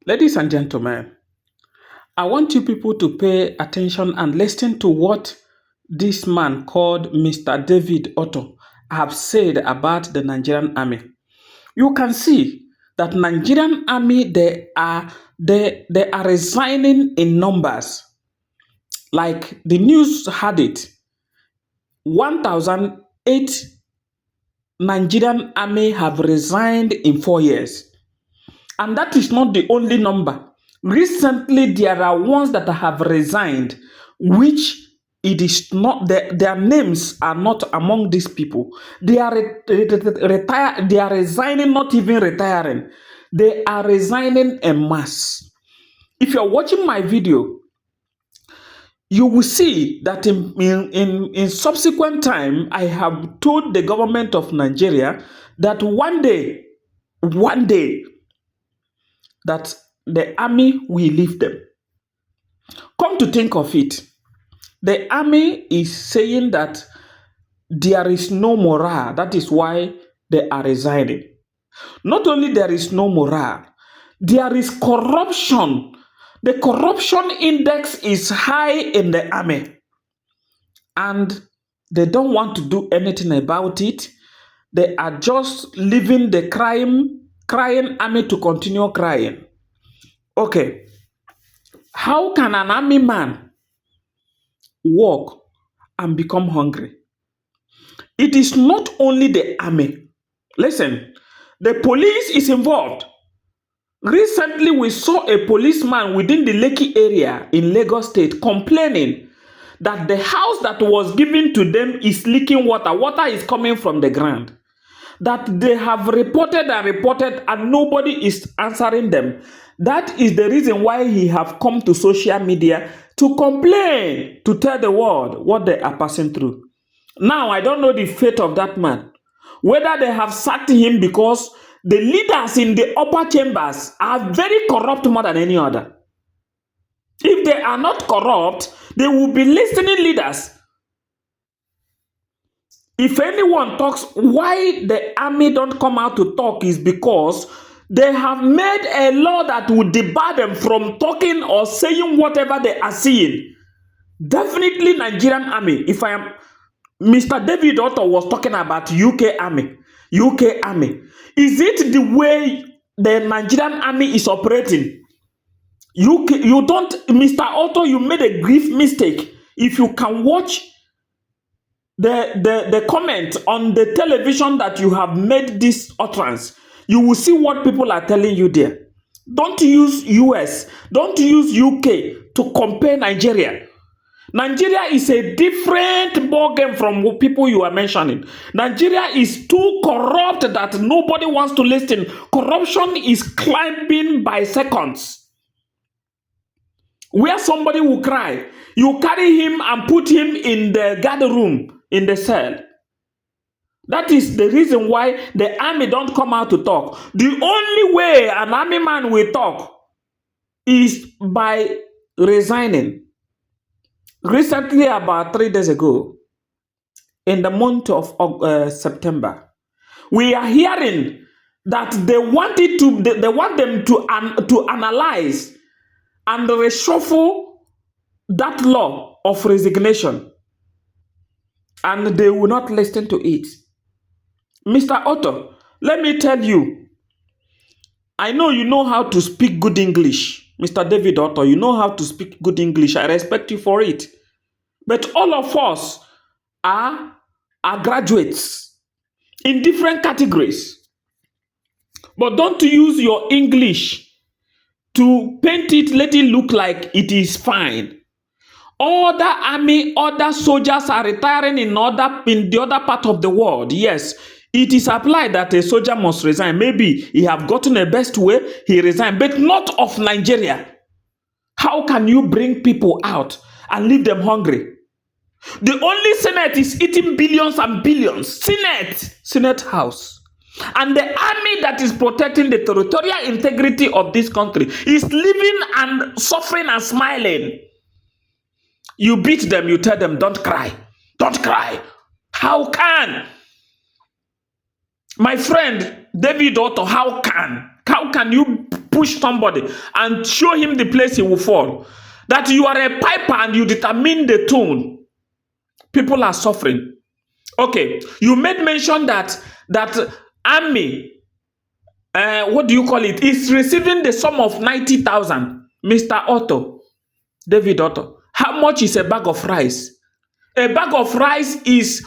Ladies and gentlemen, I want you people to pay attention and listen to what this man called Mr. David Otto have said about the Nigerian army. You can see that Nigerian army they are resigning in numbers. Like the news had it, 1,008 Nigerian army have resigned in 4 years. And that is not the only number. Recently, there are ones that have resigned, which it is not their names are not among these people. They are retire. They are resigning, not even retiring. They are resigning en masse. If you are watching my video, you will see that in subsequent time, I have told the government of Nigeria that one day, that the army will leave them. Come to think of it, the army is saying that there is no morale. That is why they are resigning. Not only there is no morale, there is corruption. The corruption index is high in the army, and they don't want to do anything about it. They are just leaving the crying army to continue crying. Okay, how can an army man work and become hungry? It is not only the army. Listen, the police is involved. Recently, we saw a policeman within the Lekki area in Lagos State complaining that the house that was given to them is leaking water. Water is coming from the ground. That they have reported and nobody is answering them. That is the reason why he have come to social media to complain, to tell the world what they are passing through. Now, I don't know the fate of that man. Whether they have sacked him because the leaders in the upper chambers are very corrupt more than any other. If they are not corrupt, they will be listening leaders. If anyone talks, why the army don't come out to talk is because they have made a law that would debar them from talking or saying whatever they are seeing. Definitely Nigerian army. If I am Mr. David Otto was talking about UK army. Is it the way the Nigerian army is operating? You don't, Mr. Otto, you made a grave mistake. If you can watch the comment on the television that you have made this utterance, you will see what people are telling you there. Don't use US, don't use UK to compare Nigeria. Nigeria is a different ballgame from what people you are mentioning. Nigeria is too corrupt that nobody wants to listen. Corruption is climbing by seconds. Where somebody will cry, you carry him and put him in the guard room, in the cell. That is the reason why the army don't come out to talk. The only way an army man will talk is by resigning. Recently, about 3 days ago, in the month of September, we are hearing that they want them to analyze and reshuffle that law of resignation, and they will not listen to it. Mr. Otto, let me tell you, I know you know how to speak good English. Mr. David Otto, you know how to speak good English. I respect you for it. But all of us are graduates in different categories. But don't use your English to paint it, let it look like it is fine. Other army, other soldiers are retiring in the other part of the world. Yes, it is applied that a soldier must resign. Maybe he have gotten a best way, he resigned, but not of Nigeria. How can you bring people out and leave them hungry? The only Senate is eating billions and billions. Senate House. And the army that is protecting the territorial integrity of this country is living and suffering and smiling. You beat them, you tell them, don't cry. Don't cry. How can? My friend David Otto, how can you push somebody and show him the place he will fall. That you are a piper and you determine the tone. People are suffering. Okay, you made mention that army, what do you call it, is receiving the sum of 90,000. Mr. Otto, David Otto, how much is a bag of rice? A bag of rice is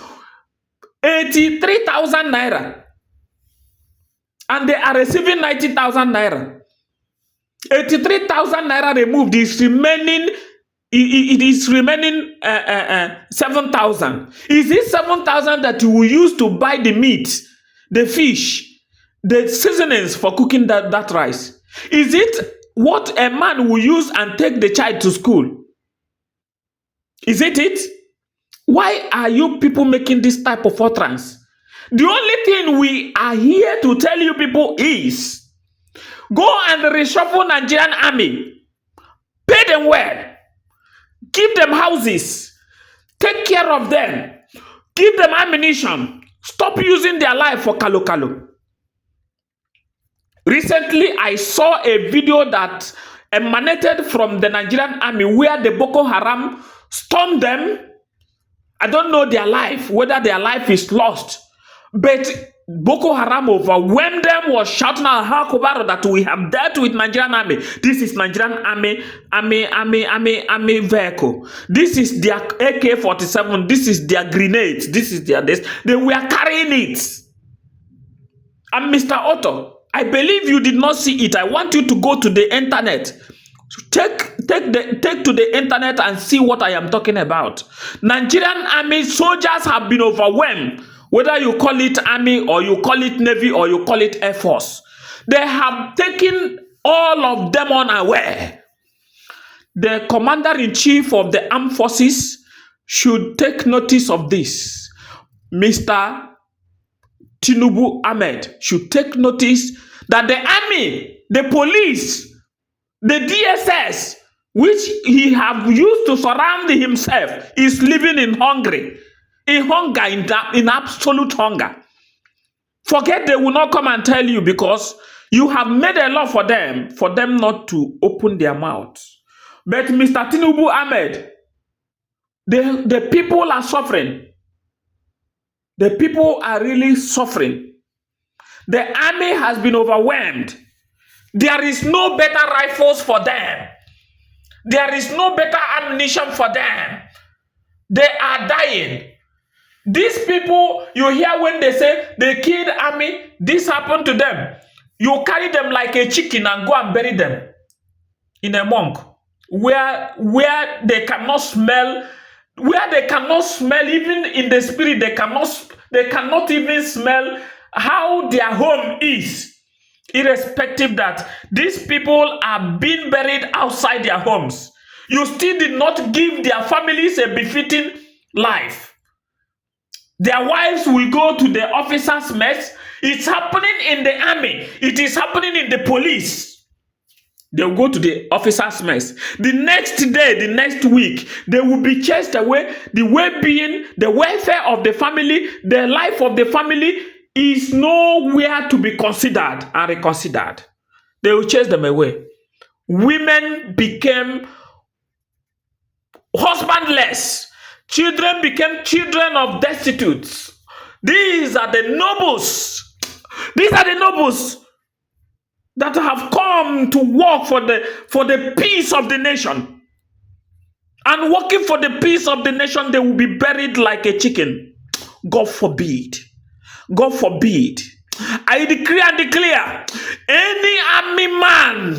83,000 naira. And they are receiving 90,000 naira. 83,000 naira removed is remaining. It is remaining 7,000. Is it 7,000 that you will use to buy the meat, the fish, the seasonings for cooking that rice? Is it what a man will use and take the child to school? Is it? Why are you people making this type of utterance? The only thing we are here to tell you people is go and reshuffle Nigerian army. Pay them well. Give them houses. Take care of them. Give them ammunition. Stop using their life for kalo. Recently, I saw a video that emanated from the Nigerian army where the Boko Haram stormed them. I don't know their life, whether their life is lost. But Boko Haram overwhelmed them, was shouting out that we have dealt with Nigerian army. This is Nigerian army vehicle. This is their AK-47. This is their grenades. This is their this. They were carrying it. And Mr. Otto, I believe you did not see it. I want you to go to the internet. Take to the internet and see what I am talking about. Nigerian army soldiers have been overwhelmed. Whether you call it army or you call it navy or you call it air force, they have taken all of them unaware. The commander-in-chief of the armed forces should take notice of this. Mr. Tinubu Ahmed should take notice that the army, the police, the DSS, which he have used to surround himself, is living in hunger. In absolute hunger. Forget they will not come and tell you because you have made a law for them not to open their mouths. But Mr. Tinubu Ahmed, the people are suffering. The people are really suffering. The army has been overwhelmed. There is no better rifles for them. There is no better ammunition for them. They are dying. These people, you hear when they say they killed army, this happened to them. You carry them like a chicken and go and bury them in a monk where they cannot smell, even in the spirit, they cannot even smell how their home is, irrespective that these people are being buried outside their homes. You still did not give their families a befitting life. Their wives will go to the officers' mess. It's happening in the army. It is happening in the police. They'll go to the officers' mess. The next day, the next week, they will be chased away. The well-being, the welfare of the family, the life of the family is nowhere to be considered and reconsidered. They will chase them away. Women became husbandless. Children became children of destitutes. These are the nobles. These are the nobles that have come to work for the peace of the nation. And working for the peace of the nation, they will be buried like a chicken. God forbid. God forbid. I decree and declare, any army man,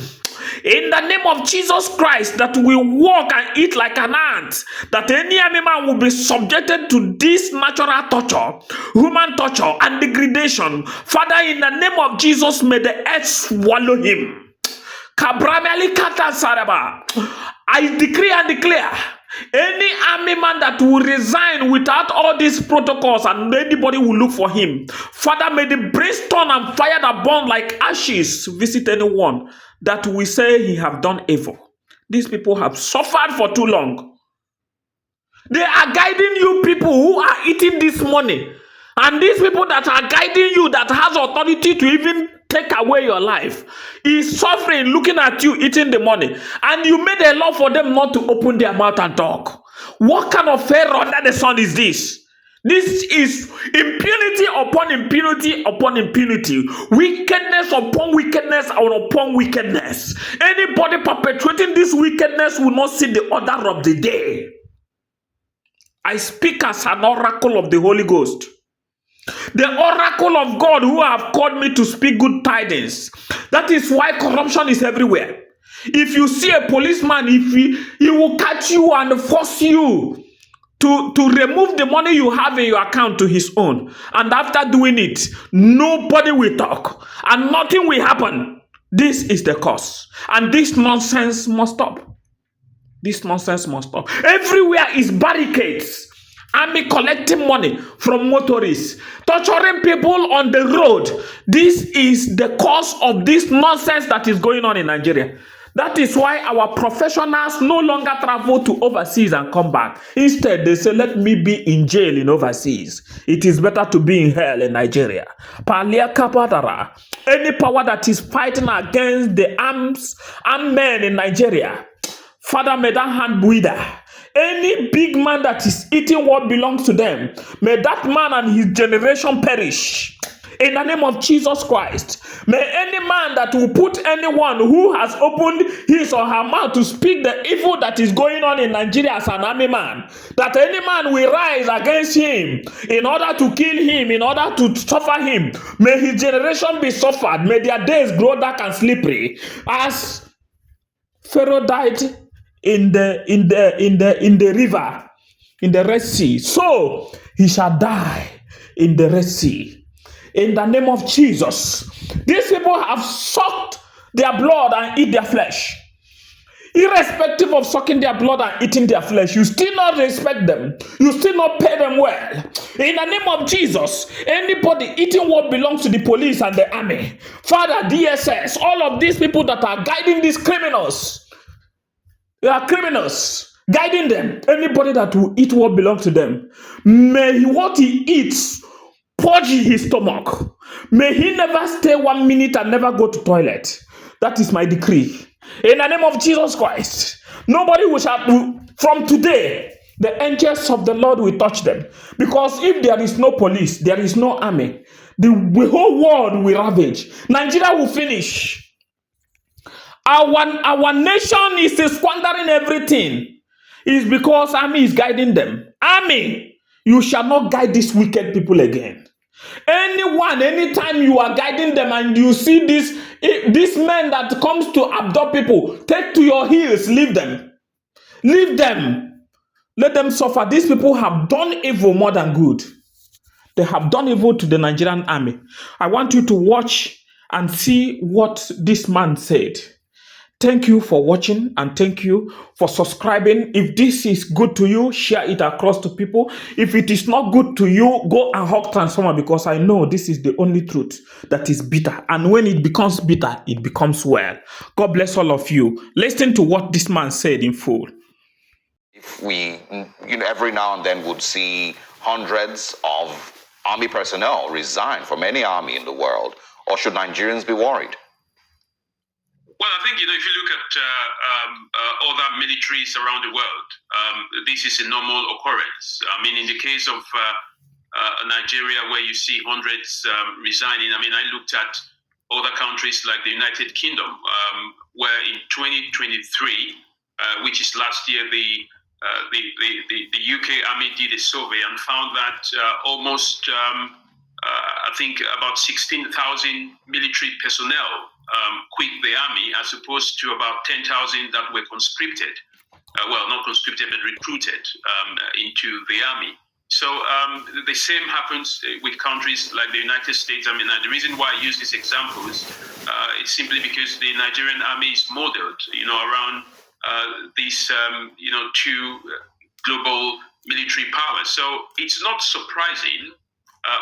in the name of Jesus Christ, that will walk and eat like an ant, that any army man will be subjected to this natural torture, human torture, and degradation. Father, in the name of Jesus, may the earth swallow him. I decree and declare, any army man that will resign without all these protocols and anybody will look for him, Father, may the brimstone and fire that burn like ashes visit anyone that we say he have done evil. These people have suffered for too long. They are guiding you people who are eating this money. And these people that are guiding you, that has authority to even take away your life, is suffering, looking at you, eating the money, and you made a law for them not to open their mouth and talk. What kind of Pharaoh under the sun is this? This is impunity upon impunity upon impunity, wickedness upon wickedness upon wickedness. Anybody perpetrating this wickedness will not see the order of the day. I speak as an oracle of the Holy Ghost, the oracle of God who have called me to speak good tidings. That is why corruption is everywhere. If you see a policeman, if he will catch you and force you to remove the money you have in your account to his own, and after doing it, nobody will talk and nothing will happen. This is the cause, and this nonsense must stop. This nonsense must stop. Everywhere is barricades. Army collecting money from motorists, torturing people on the road. This is the cause of this nonsense that is going on in Nigeria. That is why our professionals no longer travel to overseas and come back. Instead, they say, let me be in jail in overseas. It is better to be in hell in Nigeria. Any power that is fighting against the armed men in Nigeria, Father, may that hand wither. Any big man that is eating what belongs to them, may that man and his generation perish. In the name of Jesus Christ, may any man that will put anyone who has opened his or her mouth to speak the evil that is going on in Nigeria as an army man, that any man will rise against him in order to kill him, in order to suffer him, may his generation be suffered, may their days grow dark and slippery, as Pharaoh died in the river, in the Red Sea, so he shall die in the Red Sea. In the name of Jesus, these people have sucked their blood and eat their flesh. Irrespective of sucking their blood and eating their flesh, you still not respect them. You still not pay them well. In the name of Jesus, anybody eating what belongs to the police and the army, Father, DSS, all of these people that are guiding these criminals, they are criminals, guiding them. Anybody that will eat what belongs to them, may what he eats purge his stomach. May he never stay 1 minute and never go to toilet. That is my decree. In the name of Jesus Christ, nobody will from today, the angels of the Lord will touch them. Because if there is no police, there is no army, the whole world will ravage. Nigeria will finish. Our nation is squandering everything. It's because army is guiding them. Army, you shall not guide these wicked people again. Anyone, anytime you are guiding them and you see this man that comes to abduct people, take to your heels, leave them. Leave them. Let them suffer. These people have done evil more than good. They have done evil to the Nigerian army. I want you to watch and see what this man said. Thank you for watching and thank you for subscribing. If this is good to you, share it across to people. If it is not good to you, go and hug Transformer, because I know this is the only truth that is bitter. And when it becomes bitter, it becomes well. God bless all of you. Listen to what this man said in full. If we, every now and then would see hundreds of army personnel resign from any army in the world, or should Nigerians be worried? Well, I think, if you look at other militaries around the world, this is a normal occurrence. I mean, in the case of Nigeria, where you see hundreds resigning, I mean, I looked at other countries like the United Kingdom, where in 2023, which is last year, the UK Army did a survey and found that almost, I think, about 16,000 military personnel quit the army, as opposed to about 10,000 that were conscripted. Well, not conscripted, but recruited into the army. So the same happens with countries like the United States. I mean, the reason why I use these examples is simply because the Nigerian army is modeled, around these, two global military powers. So it's not surprising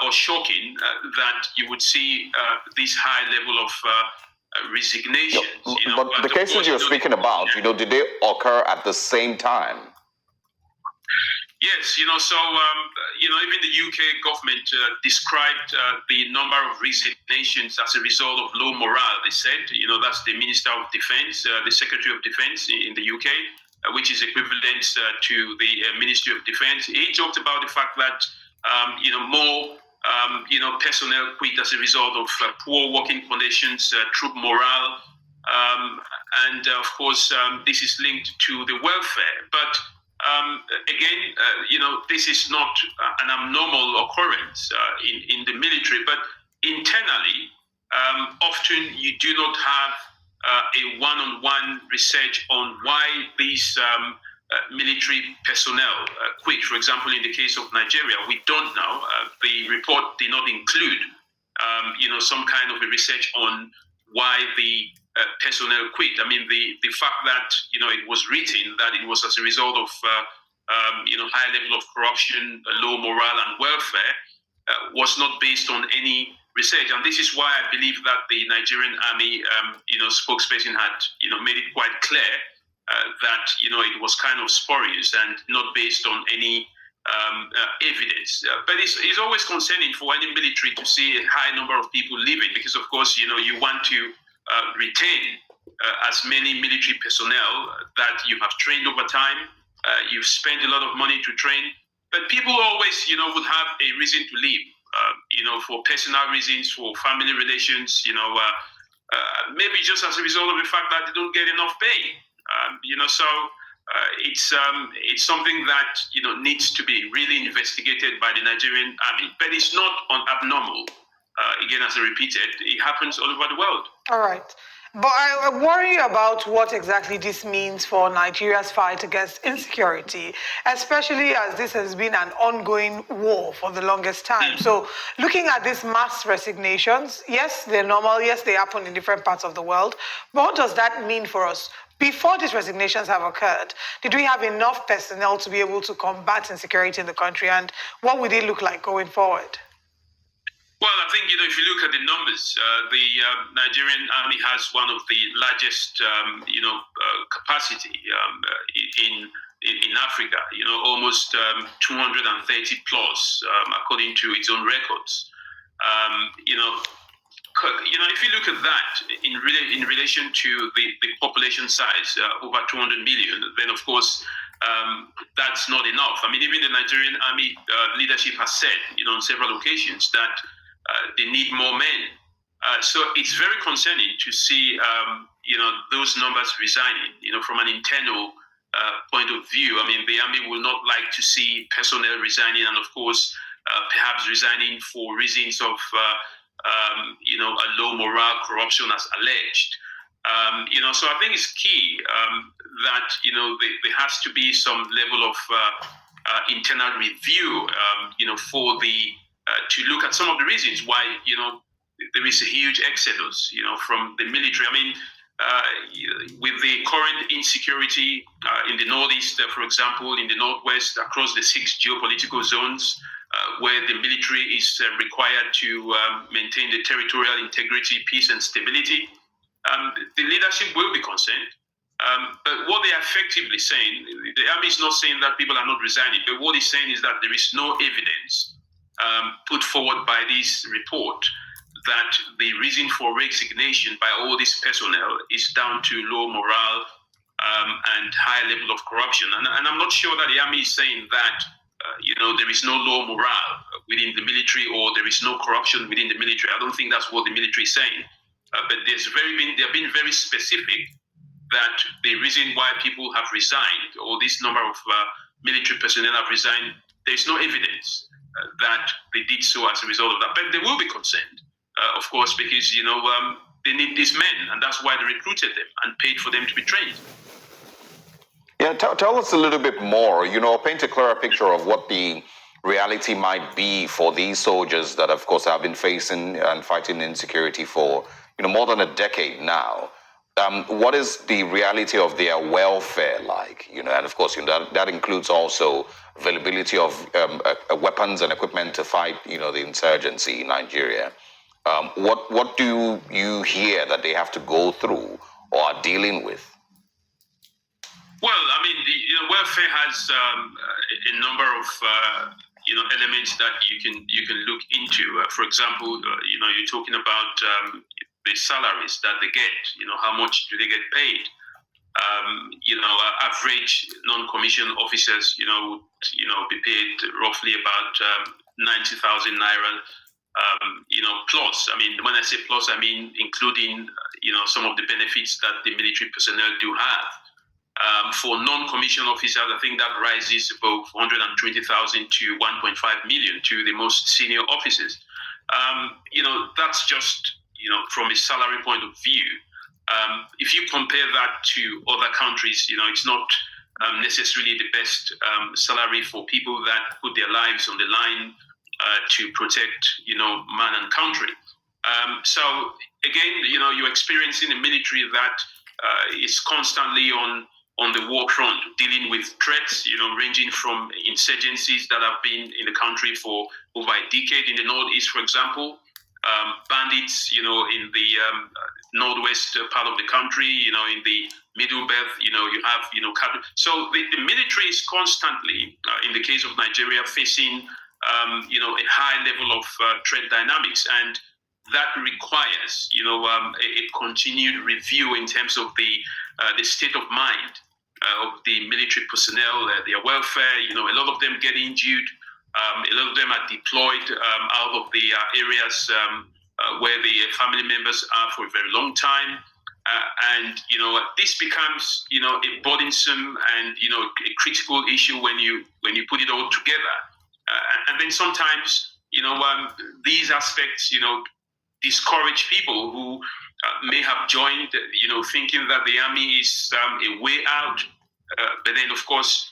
or shocking that you would see this high level of resignation. But the cases you're speaking about, did they occur at the same time? Yes, even the UK government described the number of resignations as a result of low morale. They said, that's the Minister of Defence, the Secretary of Defence in the UK, which is equivalent to the Ministry of Defence. He talked about the fact that, more, personnel quit as a result of poor working conditions, troop morale, and of course, this is linked to the welfare. But again, this is not an abnormal occurrence in the military, but internally, often you do not have a one-on-one research on why these military personnel quit. For example, in the case of Nigeria, we don't know. The report did not include, some kind of a research on why the personnel quit. I mean, the fact that it was written that it was as a result of high level of corruption, low morale, and welfare was not based on any research. And this is why I believe that the Nigerian Army, spokesperson had made it quite clear that it was kind of spurious and not based on any evidence. But it's always concerning for any military to see a high number of people leaving, because of course you want to retain as many military personnel that you have trained over time. You've spent a lot of money to train, but people always would have a reason to leave, for personal reasons, for family relations, maybe just as a result of the fact that they don't get enough pay. So it's something that needs to be really investigated by the Nigerian Army, but it's not abnormal. Again, as I repeated, it happens all over the world. All right. But I worry about what exactly this means for Nigeria's fight against insecurity, especially as this has been an ongoing war for the longest time. So looking at these mass resignations, yes, they're normal. Yes, they happen in different parts of the world. But what does that mean for us? Before these resignations have occurred, did we have enough personnel to be able to combat insecurity in the country? And what would it look like going forward? Well, I think, if you look at the numbers, the Nigerian Army has one of the largest, capacity in Africa, almost 230 plus, according to its own records. If you look at that in relation to the population size, over 200 million, then of course, that's not enough. I mean, even the Nigerian Army leadership has said, on several occasions that they need more men. So it's very concerning to see, those numbers resigning, from an internal point of view. I mean, the Army will not like to see personnel resigning, and of course, perhaps resigning for reasons of, a low morale, corruption as alleged. So I think it's key that, there has to be some level of internal review, for the to look at some of the reasons why, there is a huge exodus, from the military. I mean, with the current insecurity in the Northeast, for example, in the Northwest, across the 6 geopolitical zones, where the military is required to maintain the territorial integrity, peace, and stability, the leadership will be concerned. But what they are effectively saying, the Army is not saying that people are not resigning, but what it's saying is that there is no evidence put forward by this report that the reason for resignation by all this personnel is down to low morale and high level of corruption. And I'm not sure that the Army is saying that, there is no low morale within the military, or there is no corruption within the military. I don't think that's what the military is saying. But they've been very specific that the reason why people have resigned, or this number of military personnel have resigned, there's no evidence that they did so as a result of that. But they will be concerned, of course, because, they need these men, and that's why they recruited them and paid for them to be trained. Yeah, tell us a little bit more, paint a clearer picture of what the reality might be for these soldiers that, of course, have been facing and fighting insecurity for, more than a decade now. What is the reality of their welfare like? And of course, that includes also availability of weapons and equipment to fight, the insurgency in Nigeria. What do you hear that they have to go through or are dealing with? Well, I mean, welfare has a number of elements that you can look into. For example, you're talking about the salaries that they get. How much do they get paid? Average non-commissioned officers, would be paid roughly about 90,000 naira. Plus. I mean, when I say plus, I mean including some of the benefits that the military personnel do have. For non-commissioned officers, I think that rises above 120,000 to 1.5 million to the most senior officers. That's just from a salary point of view. If you compare that to other countries, it's not necessarily the best salary for people that put their lives on the line to protect, man and country. So again, you're experiencing a military that is constantly on the war front, dealing with threats, ranging from insurgencies that have been in the country for over a decade in the Northeast, for example, bandits, in the northwest part of the country, in the Middle Belt, you have, so the military is constantly, in the case of Nigeria, facing, a high level of threat dynamics, and that requires, a continued review in terms of the state of mind of the military personnel, their welfare. A lot of them get injured. A lot of them are deployed out of the areas where the family members are for a very long time. And this becomes a burdensome and a critical issue when you put it all together. And then sometimes these aspects discourage people who may have joined thinking that the army is a way out, but then of course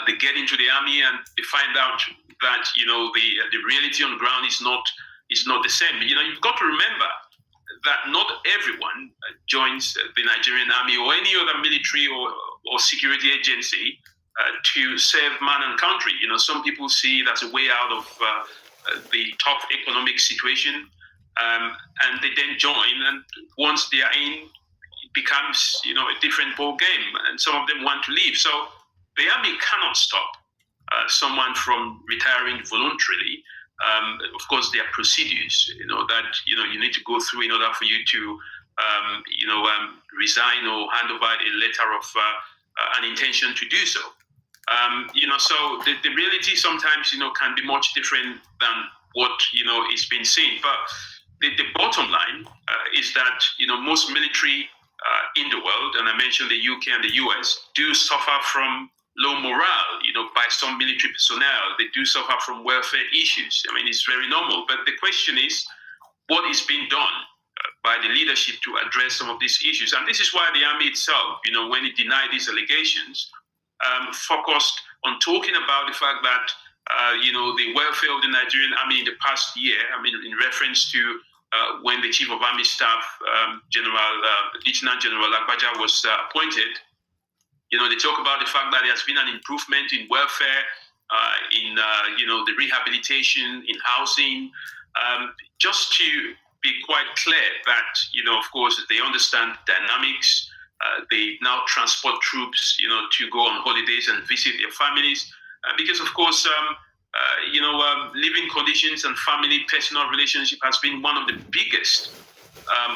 they get into the army and they find out that the reality on the ground is not the same. You've got to remember that not everyone joins the Nigerian army or any other military or security agency to serve man and country. Some people see it as a way out of the tough economic situation, and they then join. And once they are in, it becomes a different ball game, and some of them want to leave. So the army cannot stop someone from retiring voluntarily. Of course, there are procedures, that you need to go through in order for you to, resign or hand over a letter of an intention to do so. So the reality sometimes, can be much different than what is being seen. But the bottom line is that most military in the world, and I mentioned the UK and the US, do suffer from low morale, by some military personnel. They do suffer from welfare issues. I mean, it's very normal. But the question is, what is being done by the leadership to address some of these issues? And this is why the army itself, when it denied these allegations, focused on talking about the fact that, the welfare of the Nigerian army in the past year, I mean, in reference to when the Chief of Army Staff, Lieutenant General Agbaja was appointed, they talk about the fact that there has been an improvement in welfare, in the rehabilitation, in housing, just to be quite clear that, of course, they understand dynamics. They now transport troops, to go on holidays and visit their families, because, of course, living conditions and family personal relationship has been one of the biggest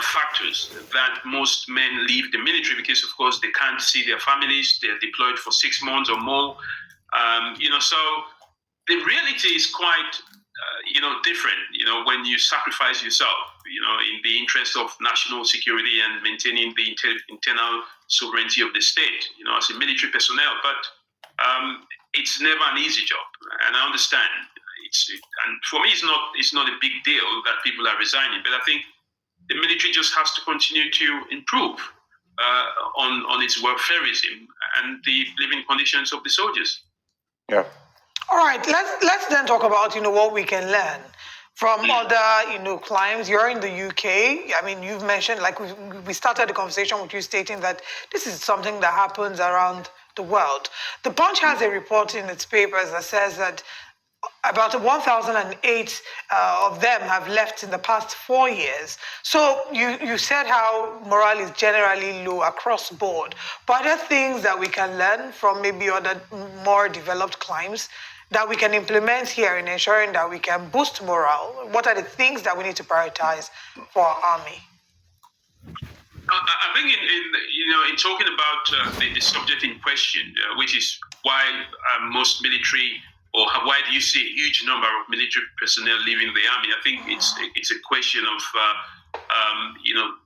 factors that most men leave the military, because of course they can't see their families. They're deployed for 6 months or more. So the reality is quite different, when you sacrifice yourself, in the interest of national security and maintaining the internal sovereignty of the state, as a military personnel. But it's never an easy job, and I understand. And for me, it's not a big deal that people are resigning, but I think the military just has to continue to improve on its welfareism and the living conditions of the soldiers. Yeah. All right, let's then talk about what we can learn from other climes. You're in the UK. I mean, you've mentioned, like we started the conversation with you stating that this is something that happens around the world. The Punch has a report in its papers that says that about 1,008 of them have left in the past 4 years. So you said how morale is generally low across board. But are there things that we can learn from maybe other more developed climes that we can implement here in ensuring that we can boost morale? What are the things that we need to prioritize for our army? I think in talking about the subject in question, which is why most military, or why do you see a huge number of military personnel leaving the army? I think it's a question of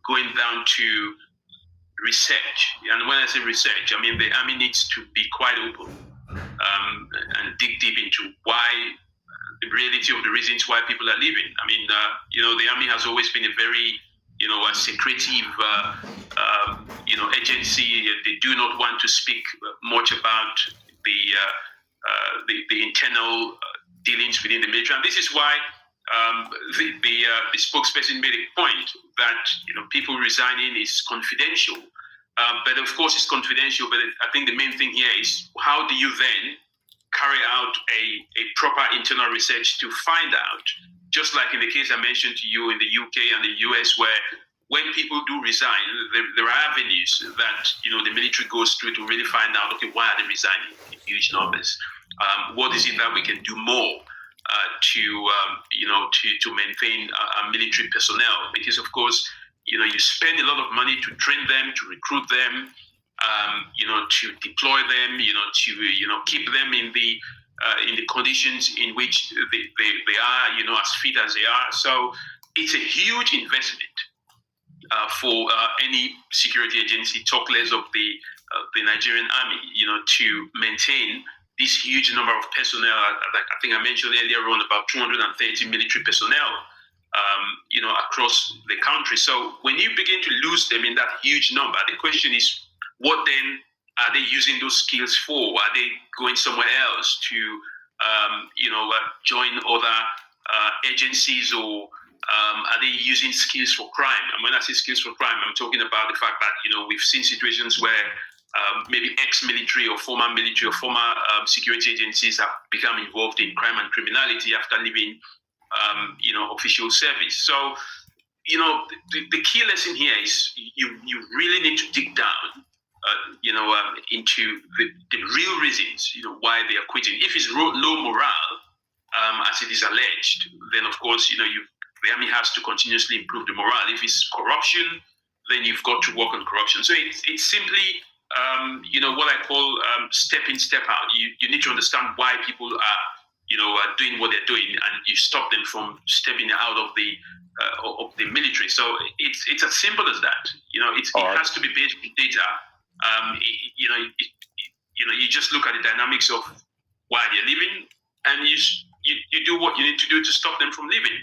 going down to research. And when I say research, I mean the army needs to be quite open and dig deep into why, the reality of the reasons why people are leaving. I mean, the army has always been a very a secretive, agency. They do not want to speak much about the internal dealings within the military, and this is why the spokesperson made a point that people resigning is confidential. But of course, it's confidential. But I think the main thing here is how do you then carry out a proper internal research to find out, just like in the case I mentioned to you in the UK and the US, where when people do resign, there are avenues that the military goes through to really find out, okay, why are they resigning in huge numbers? What is it that we can do more to maintain our military personnel? Because of course, you spend a lot of money to train them, to recruit them, to deploy them, to keep them in the conditions in which they are, as fit as they are. So it's a huge investment for any security agency, talk less of the Nigerian army, to maintain this huge number of personnel. I think I mentioned earlier on about 230 military personnel, across the country. So when you begin to lose them in that huge number, the question is, what then are they using those skills for? Are they going somewhere else to, join other agencies, or are they using skills for crime? And when I say skills for crime, I'm talking about the fact that, we've seen situations where maybe ex-military or former military or former security agencies have become involved in crime and criminality after leaving, official service. So, the key lesson here is you really need to dig down, into the real reasons, why they are quitting. If it's low morale, as it is alleged, then of course, the army has to continuously improve the morale. If it's corruption, then you've got to work on corruption. So it's simply, what I call step in, step out. You need to understand why people are, doing what they're doing, and you stop them from stepping out of the military. So it's as simple as that. It has to be based on data. You just look at the dynamics of why they're leaving, and you do what you need to do to stop them from leaving.